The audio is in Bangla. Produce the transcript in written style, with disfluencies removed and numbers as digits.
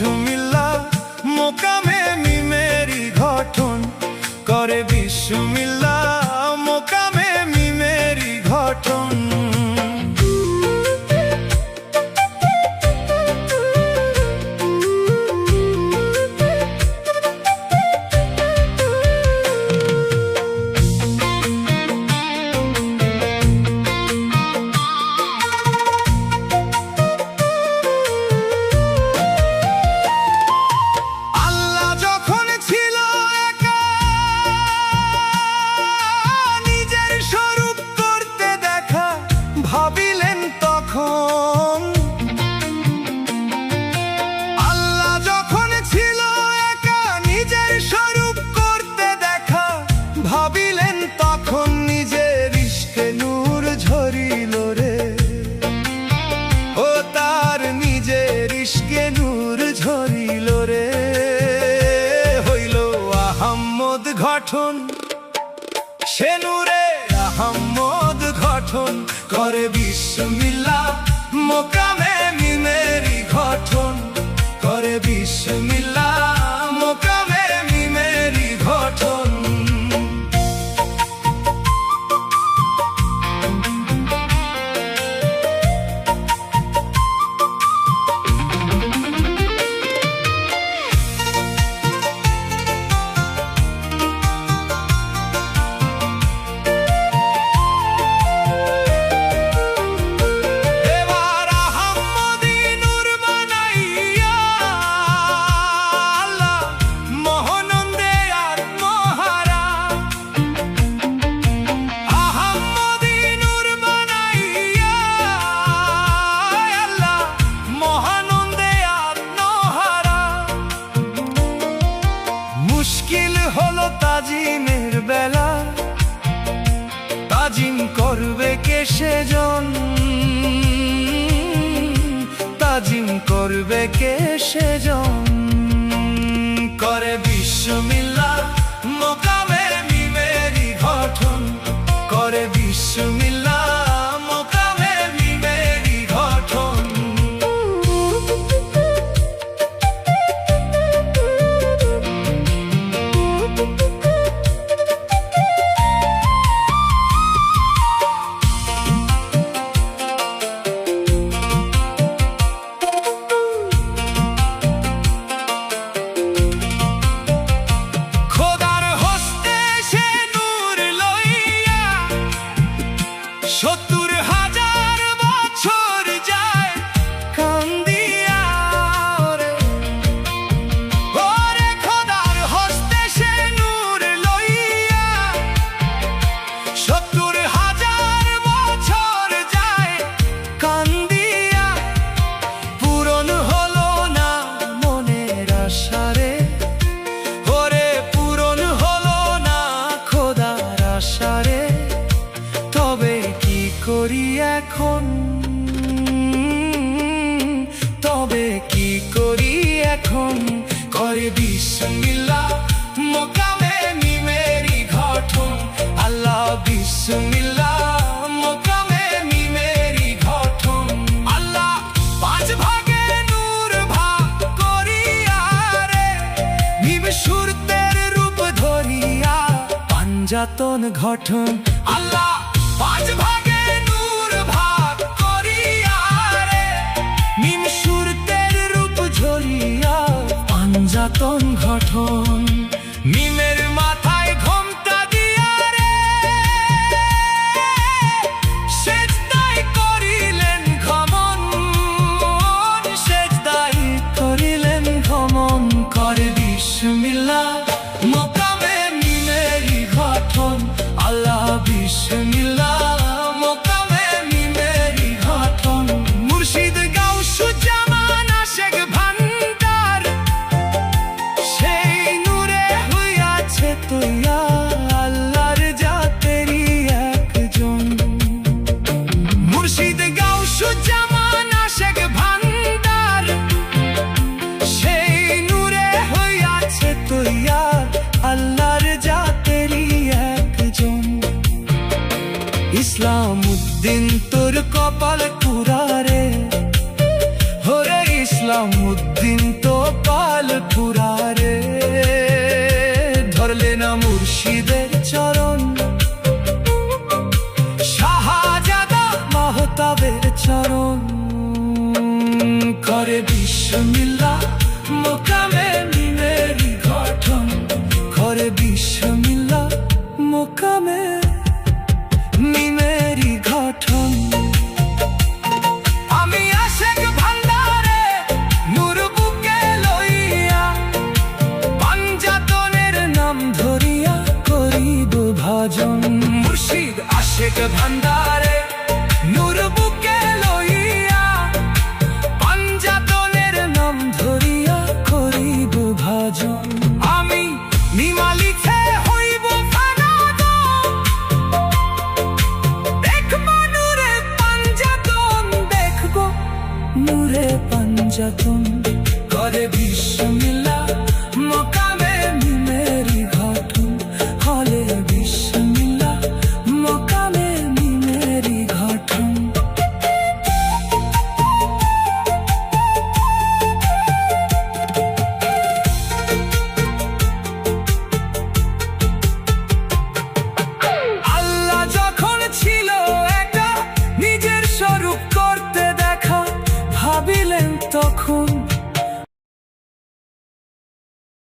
বিসমিল্লাহ মোকামে মিমেরি গঠন করে বিসমিল্লাহ মোকামে মিমেরি গঠন। ভাবিলেন তখন আল্লাহ যখন ছিল একা নিজের স্বরূপ করতে দেখা, ভাবিলেন তখন নিজের ইশকে নূর ঝরিল রে, ও তার নিজের ইশকে নূর ঝরিল রে। হইল আহাম্মদ গঠন, সে নূরে আহাম্মদ গঠন করে বিসমিল্লাহ মোকামে মিমেরি গঠন করে বিসমিল্লাহ মোকামে মিমেরি গঠন। মুশকিল হলো তাজিমের বেলা, তাজিম করবে কে সেজন, তাজিম করবে কে সেজন করে বিসমিল্লাহ মোকামে মিমেরি গঠন করে বিসমিল্লাহ মোকামে মিমেরি গঠন। সত্তর হাজার বছর যায় কান্দিয়া রে, ওরে খোদার হস্তে সে নূর লইয়া। ৭০,০০০ বছর যায় কান্দিয়া, পূরণ হলো না মনের আশারে, ওরে পূরণ হলো না খোদার আশারে। তবে কি করি এখন, তবে কি করি এখন করে বিসমিল্লাহ মোকামে মিমেরি গঠন আল্লাহ বিসমিল্লাহ মোকামে মিমেরি গঠন। আল্লাহ ৫ ভাগে নূর ভাগ করিয়া রে, মিম সুরতের রূপ ধরিয়া পাঞ্জাতন গঠন। আল্লাহ ৫ ভাগে নূর ভাগ করিয়া রে, মিম সুরতের রূপ ঝরিয়া পাঞ্জাতন গঠন। মিমের মাথায় ঘোমটা দিয়া রে, সেজদায় করিলেন গমন, সেজদায় করিলেন গমন করে বিসমিল্লাহ মোকামে মিমেরি গঠন আল্লাহ বিসমিল্লাহ মোকামে মিমেরি গঠন। মুর্শিদ গাউসুজ্জামান আশেক ভান্ডার সেই নূরে হইয়া মোকামে নিমেরি গঠন করে বিশ্বমিল্লা মোকামে নিমেরি গঠন। আমি আশেক ভান্ডারে নূর বুকে লইয়া পাঞ্জাতনের নাম ধরিয়া করিব ভাজন। মুর্শিদ আশেক ভান্ডার